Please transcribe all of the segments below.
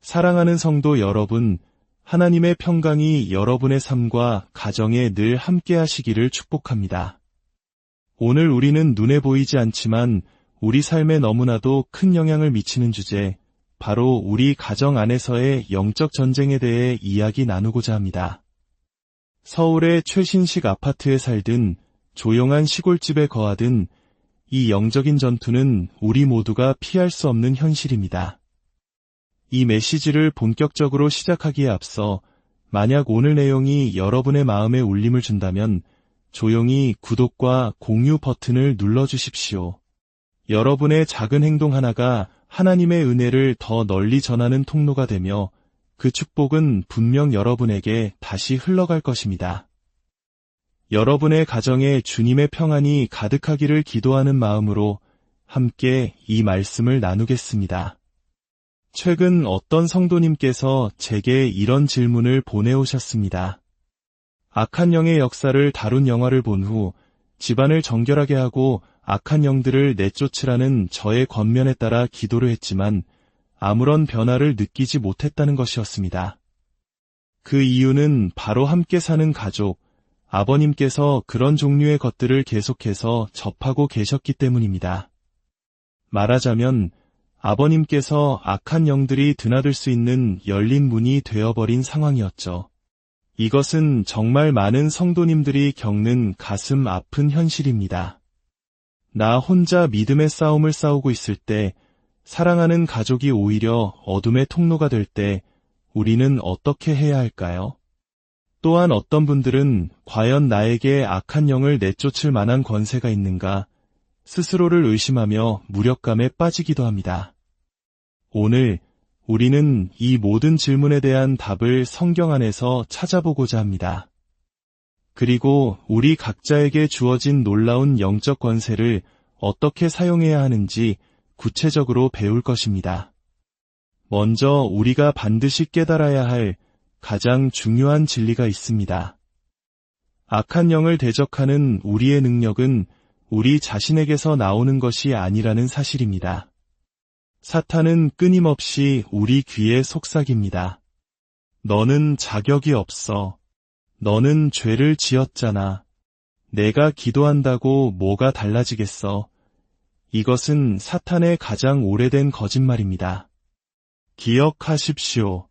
사랑하는 성도 여러분, 하나님의 평강이 여러분의 삶과 가정에 늘 함께 하시기를 축복합니다. 오늘 우리는 눈에 보이지 않지만 우리 삶에 너무나도 큰 영향을 미치는 주제, 바로 우리 가정 안에서의 영적 전쟁에 대해 이야기 나누고자 합니다. 서울의 최신식 아파트에 살든 조용한 시골집에 거하든 이 영적인 전투는 우리 모두가 피할 수 없는 현실입니다. 이 메시지를 본격적으로 시작하기에 앞서 만약 오늘 내용이 여러분의 마음에 울림을 준다면 조용히 구독과 공유 버튼을 눌러주십시오. 여러분의 작은 행동 하나가 하나님의 은혜를 더 널리 전하는 통로가 되며 그 축복은 분명 여러분에게 다시 흘러갈 것입니다. 여러분의 가정에 주님의 평안이 가득하기를 기도하는 마음으로 함께 이 말씀을 나누겠습니다. 최근 어떤 성도님께서 제게 이런 질문을 보내오셨습니다. 악한 영의 역사를 다룬 영화를 본 후 집안을 정결하게 하고 악한 영들을 내쫓으라는 저의 권면에 따라 기도를 했지만 아무런 변화를 느끼지 못했다는 것이었습니다. 그 이유는 바로 함께 사는 가족, 아버님께서 그런 종류의 것들을 계속해서 접하고 계셨기 때문입니다. 말하자면 아버님께서 악한 영들이 드나들 수 있는 열린 문이 되어버린 상황이었죠. 이것은 정말 많은 성도님들이 겪는 가슴 아픈 현실입니다. 나 혼자 믿음의 싸움을 싸우고 있을 때, 사랑하는 가족이 오히려 어둠의 통로가 될 때 우리는 어떻게 해야 할까요? 또한 어떤 분들은 과연 나에게 악한 영을 내쫓을 만한 권세가 있는가 스스로를 의심하며 무력감에 빠지기도 합니다. 오늘 우리는 이 모든 질문에 대한 답을 성경 안에서 찾아보고자 합니다. 그리고 우리 각자에게 주어진 놀라운 영적 권세를 어떻게 사용해야 하는지 구체적으로 배울 것입니다. 먼저 우리가 반드시 깨달아야 할 가장 중요한 진리가 있습니다. 악한 영을 대적하는 우리의 능력은 우리 자신에게서 나오는 것이 아니라는 사실입니다. 사탄은 끊임없이 우리 귀에 속삭입니다. 너는 자격이 없어. 너는 죄를 지었잖아. 내가 기도한다고 뭐가 달라지겠어. 이것은 사탄의 가장 오래된 거짓말입니다. 기억하십시오.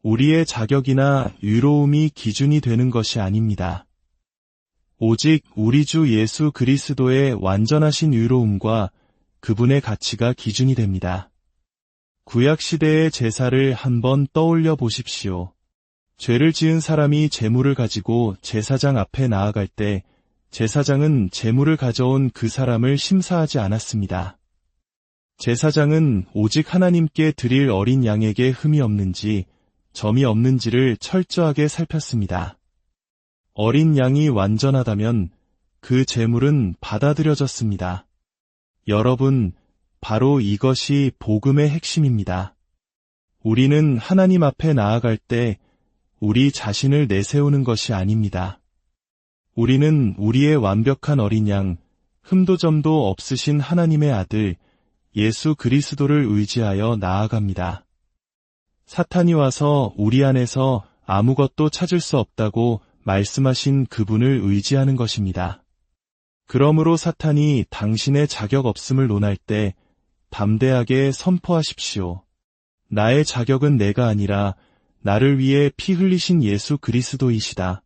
우리의 자격이나 의로움이 기준이 되는 것이 아닙니다. 오직 우리 주 예수 그리스도의 완전하신 의로움과 그분의 가치가 기준이 됩니다. 구약시대의 제사를 한번 떠올려 보십시오. 죄를 지은 사람이 제물을 가지고 제사장 앞에 나아갈 때 제사장은 제물을 가져온 그 사람을 심사하지 않았습니다. 제사장은 오직 하나님께 드릴 어린 양에게 흠이 없는지 점이 없는지를 철저하게 살폈습니다. 어린 양이 완전하다면 그 제물은 받아들여졌습니다. 여러분, 바로 이것이 복음의 핵심입니다. 우리는 하나님 앞에 나아갈 때 우리 자신을 내세우는 것이 아닙니다. 우리는 우리의 완벽한 어린 양, 흠도 점도 없으신 하나님의 아들, 예수 그리스도를 의지하여 나아갑니다. 사탄이 와서 우리 안에서 아무것도 찾을 수 없다고 말씀하신 그분을 의지하는 것입니다. 그러므로 사탄이 당신의 자격 없음을 논할 때 담대하게 선포하십시오. 나의 자격은 내가 아니라 나를 위해 피 흘리신 예수 그리스도이시다.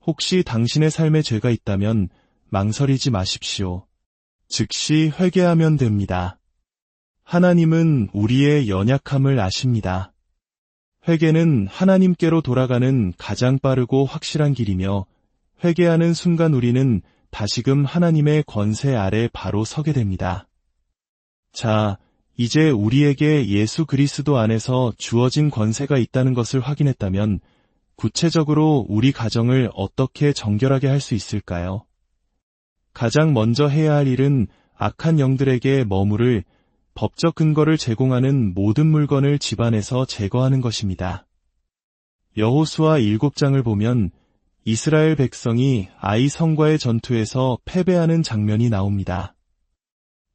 혹시 당신의 삶에 죄가 있다면 망설이지 마십시오. 즉시 회개하면 됩니다. 하나님은 우리의 연약함을 아십니다. 회개는 하나님께로 돌아가는 가장 빠르고 확실한 길이며 회개하는 순간 우리는 다시금 하나님의 권세 아래 바로 서게 됩니다. 자, 이제 우리에게 예수 그리스도 안에서 주어진 권세가 있다는 것을 확인했다면 구체적으로 우리 가정을 어떻게 정결하게 할 수 있을까요? 가장 먼저 해야 할 일은 악한 영들에게 머무를 법적 근거를 제공하는 모든 물건을 집안에서 제거하는 것입니다. 여호수아 7장을 보면 이스라엘 백성이 아이 성과의 전투에서 패배하는 장면이 나옵니다.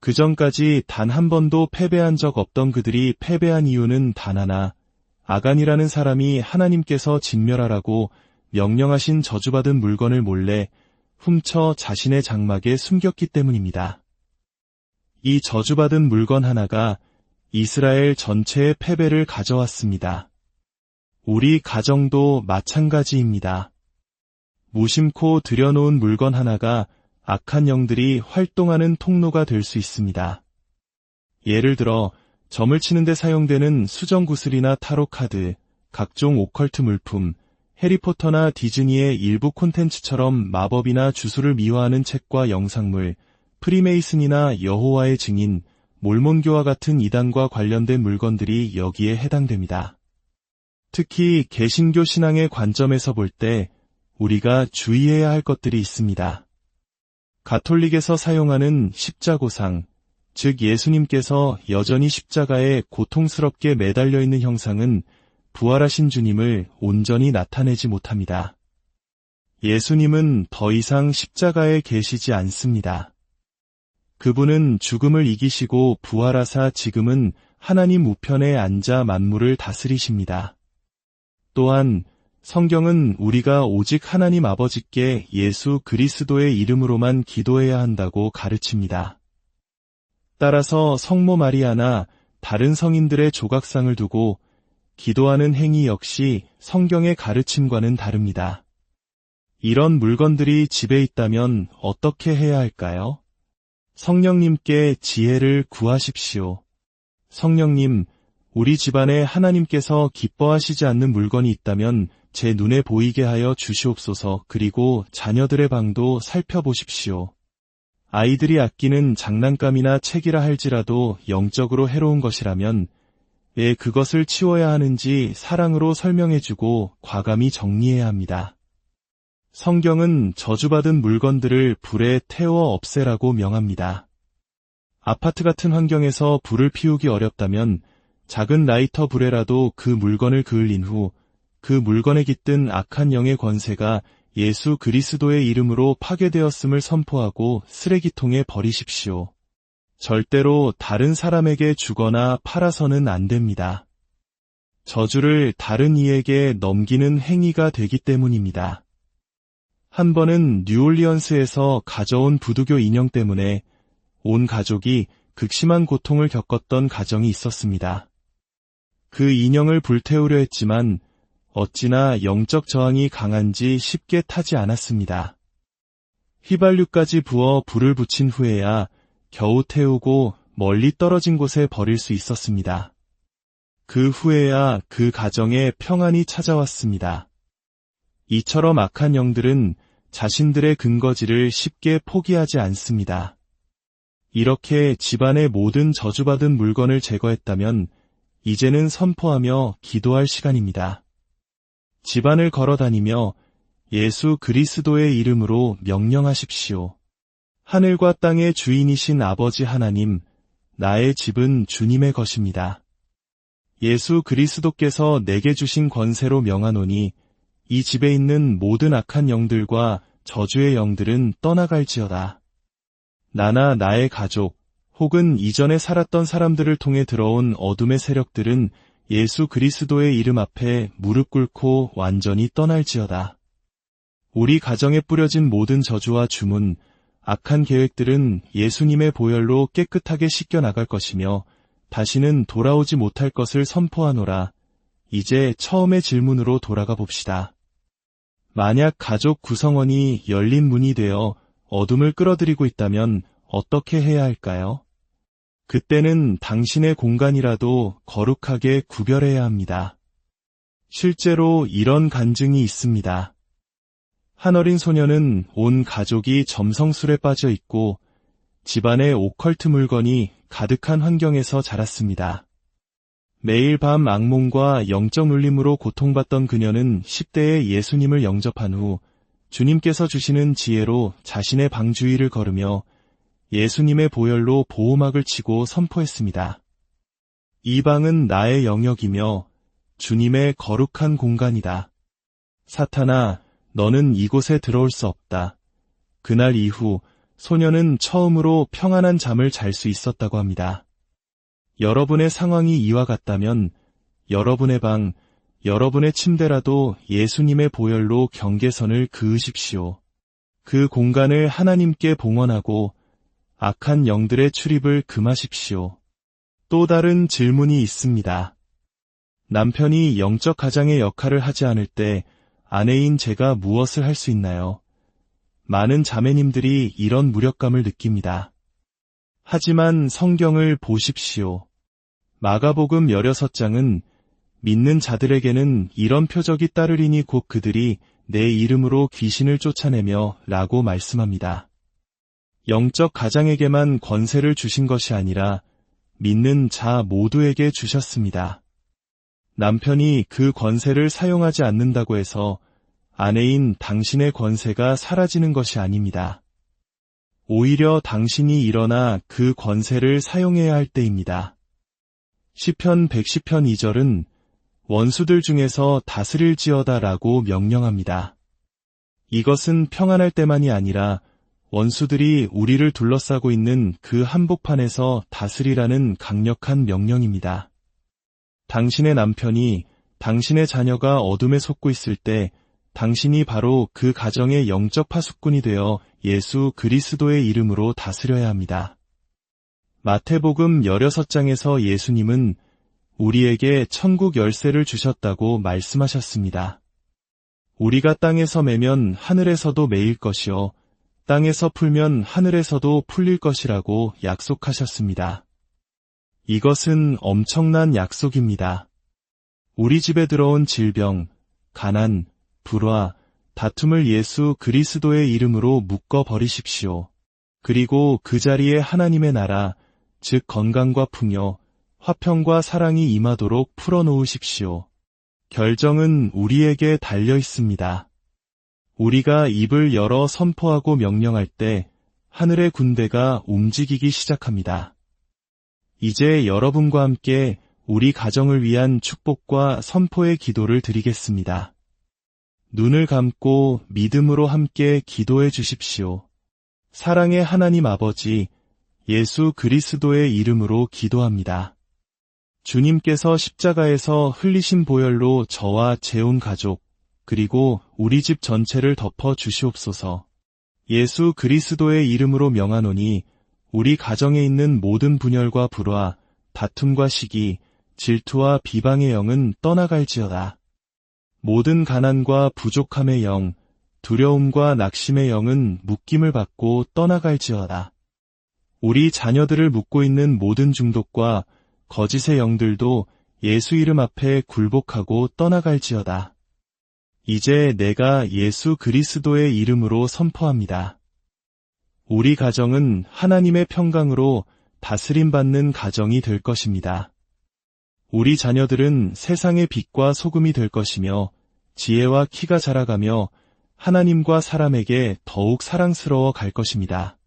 그전까지 단 한 번도 패배한 적 없던 그들이 패배한 이유는 단 하나, 아간이라는 사람이 하나님께서 진멸하라고 명령하신 저주받은 물건을 몰래 훔쳐 자신의 장막에 숨겼기 때문입니다. 이 저주받은 물건 하나가 이스라엘 전체의 패배를 가져왔습니다. 우리 가정도 마찬가지입니다. 무심코 들여놓은 물건 하나가 악한 영들이 활동하는 통로가 될 수 있습니다. 예를 들어 점을 치는 데 사용되는 수정구슬이나 타로카드, 각종 오컬트 물품, 해리포터나 디즈니의 일부 콘텐츠처럼 마법이나 주술을 미화하는 책과 영상물, 프리메이슨이나 여호와의 증인, 몰몬교와 같은 이단과 관련된 물건들이 여기에 해당됩니다. 특히 개신교 신앙의 관점에서 볼 때 우리가 주의해야 할 것들이 있습니다. 가톨릭에서 사용하는 십자고상, 즉 예수님께서 여전히 십자가에 고통스럽게 매달려 있는 형상은 부활하신 주님을 온전히 나타내지 못합니다. 예수님은 더 이상 십자가에 계시지 않습니다. 그분은 죽음을 이기시고 부활하사 지금은 하나님 우편에 앉아 만물을 다스리십니다. 또한 성경은 우리가 오직 하나님 아버지께 예수 그리스도의 이름으로만 기도해야 한다고 가르칩니다. 따라서 성모 마리아나 다른 성인들의 조각상을 두고 기도하는 행위 역시 성경의 가르침과는 다릅니다. 이런 물건들이 집에 있다면 어떻게 해야 할까요? 성령님께 지혜를 구하십시오. 성령님, 우리 집안에 하나님께서 기뻐하시지 않는 물건이 있다면 제 눈에 보이게 하여 주시옵소서. 그리고 자녀들의 방도 살펴보십시오. 아이들이 아끼는 장난감이나 책이라 할지라도 영적으로 해로운 것이라면 왜 그것을 치워야 하는지 사랑으로 설명해주고 과감히 정리해야 합니다. 성경은 저주받은 물건들을 불에 태워 없애라고 명합니다. 아파트 같은 환경에서 불을 피우기 어렵다면 작은 라이터 불에라도 그 물건을 그을린 후 그 물건에 깃든 악한 영의 권세가 예수 그리스도의 이름으로 파괴되었음을 선포하고 쓰레기통에 버리십시오. 절대로 다른 사람에게 주거나 팔아서는 안 됩니다. 저주를 다른 이에게 넘기는 행위가 되기 때문입니다. 한 번은 뉴올리언스에서 가져온 부두교 인형 때문에 온 가족이 극심한 고통을 겪었던 가정이 있었습니다. 그 인형을 불태우려 했지만 어찌나 영적 저항이 강한지 쉽게 타지 않았습니다. 휘발유까지 부어 불을 붙인 후에야 겨우 태우고 멀리 떨어진 곳에 버릴 수 있었습니다. 그 후에야 그 가정에 평안이 찾아왔습니다. 이처럼 악한 영들은 자신들의 근거지를 쉽게 포기하지 않습니다. 이렇게 집안의 모든 저주받은 물건을 제거했다면 이제는 선포하며 기도할 시간입니다. 집안을 걸어다니며 예수 그리스도의 이름으로 명령하십시오. 하늘과 땅의 주인이신 아버지 하나님, 나의 집은 주님의 것입니다. 예수 그리스도께서 내게 주신 권세로 명하노니 이 집에 있는 모든 악한 영들과 저주의 영들은 떠나갈지어다. 나나 나의 가족, 혹은 이전에 살았던 사람들을 통해 들어온 어둠의 세력들은 예수 그리스도의 이름 앞에 무릎 꿇고 완전히 떠날지어다. 우리 가정에 뿌려진 모든 저주와 주문, 악한 계획들은 예수님의 보혈로 깨끗하게 씻겨나갈 것이며 다시는 돌아오지 못할 것을 선포하노라. 이제 처음의 질문으로 돌아가 봅시다. 만약 가족 구성원이 열린 문이 되어 어둠을 끌어들이고 있다면 어떻게 해야 할까요? 그때는 당신의 공간이라도 거룩하게 구별해야 합니다. 실제로 이런 간증이 있습니다. 한 어린 소녀는 온 가족이 점성술에 빠져 있고 집안에 오컬트 물건이 가득한 환경에서 자랐습니다. 매일 밤 악몽과 영적 눌림으로 고통받던 그녀는 10대에 예수님을 영접한 후 주님께서 주시는 지혜로 자신의 방 주위를 걸으며 예수님의 보혈로 보호막을 치고 선포했습니다. 이 방은 나의 영역이며 주님의 거룩한 공간이다. 사탄아, 너는 이곳에 들어올 수 없다. 그날 이후 소녀는 처음으로 평안한 잠을 잘 수 있었다고 합니다. 여러분의 상황이 이와 같다면 여러분의 방, 여러분의 침대라도 예수님의 보혈로 경계선을 그으십시오. 그 공간을 하나님께 봉헌하고 악한 영들의 출입을 금하십시오. 또 다른 질문이 있습니다. 남편이 영적 가장의 역할을 하지 않을 때 아내인 제가 무엇을 할 수 있나요? 많은 자매님들이 이런 무력감을 느낍니다. 하지만 성경을 보십시오. 마가복음 16장은 믿는 자들에게는 이런 표적이 따르리니 곧 그들이 내 이름으로 귀신을 쫓아내며 라고 말씀합니다. 영적 가장에게만 권세를 주신 것이 아니라 믿는 자 모두에게 주셨습니다. 남편이 그 권세를 사용하지 않는다고 해서 아내인 당신의 권세가 사라지는 것이 아닙니다. 오히려 당신이 일어나 그 권세를 사용해야 할 때입니다. 시편 110편 2절은 원수들 중에서 다스릴지어다 라고 명령합니다. 이것은 평안할 때만이 아니라 원수들이 우리를 둘러싸고 있는 그 한복판에서 다스리라는 강력한 명령입니다. 당신의 남편이, 당신의 자녀가 어둠에 속고 있을 때 당신이 바로 그 가정의 영적 파수꾼이 되어 예수 그리스도의 이름으로 다스려야 합니다. 마태복음 16장에서 예수님은 우리에게 천국 열쇠를 주셨다고 말씀하셨습니다. 우리가 땅에서 매면 하늘에서도 매일 것이요 땅에서 풀면 하늘에서도 풀릴 것이라고 약속하셨습니다. 이것은 엄청난 약속입니다. 우리 집에 들어온 질병, 가난, 불화, 다툼을 예수 그리스도의 이름으로 묶어버리십시오. 그리고 그 자리에 하나님의 나라, 즉 건강과 풍요, 화평과 사랑이 임하도록 풀어놓으십시오. 결정은 우리에게 달려 있습니다. 우리가 입을 열어 선포하고 명령할 때 하늘의 군대가 움직이기 시작합니다. 이제 여러분과 함께 우리 가정을 위한 축복과 선포의 기도를 드리겠습니다. 눈을 감고 믿음으로 함께 기도해 주십시오. 사랑의 하나님 아버지, 예수 그리스도의 이름으로 기도합니다. 주님께서 십자가에서 흘리신 보혈로 저와 제 온 가족, 그리고 우리 집 전체를 덮어 주시옵소서. 예수 그리스도의 이름으로 명하노니 우리 가정에 있는 모든 분열과 불화, 다툼과 시기, 질투와 비방의 영은 떠나갈지어다. 모든 가난과 부족함의 영, 두려움과 낙심의 영은 묶임을 받고 떠나갈지어다. 우리 자녀들을 묶고 있는 모든 중독과 거짓의 영들도 예수 이름 앞에 굴복하고 떠나갈지어다. 이제 내가 예수 그리스도의 이름으로 선포합니다. 우리 가정은 하나님의 평강으로 다스림받는 가정이 될 것입니다. 우리 자녀들은 세상의 빛과 소금이 될 것이며 지혜와 키가 자라가며 하나님과 사람에게 더욱 사랑스러워 갈 것입니다.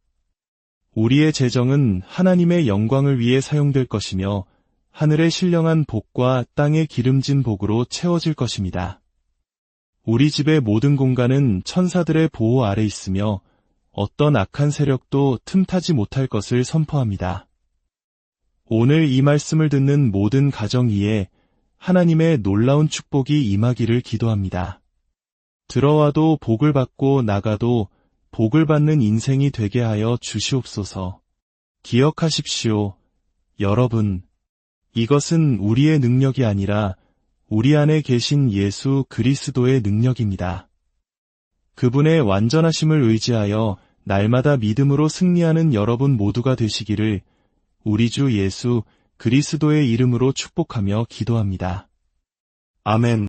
우리의 재정은 하나님의 영광을 위해 사용될 것이며 하늘의 신령한 복과 땅의 기름진 복으로 채워질 것입니다. 우리 집의 모든 공간은 천사들의 보호 아래 있으며 어떤 악한 세력도 틈타지 못할 것을 선포합니다. 오늘 이 말씀을 듣는 모든 가정 위에 하나님의 놀라운 축복이 임하기를 기도합니다. 들어와도 복을 받고 나가도 복을 받는 인생이 되게 하여 주시옵소서. 기억하십시오. 여러분, 이것은 우리의 능력이 아니라 우리 안에 계신 예수 그리스도의 능력입니다. 그분의 완전하심을 의지하여 날마다 믿음으로 승리하는 여러분 모두가 되시기를 우리 주 예수 그리스도의 이름으로 축복하며 기도합니다. 아멘.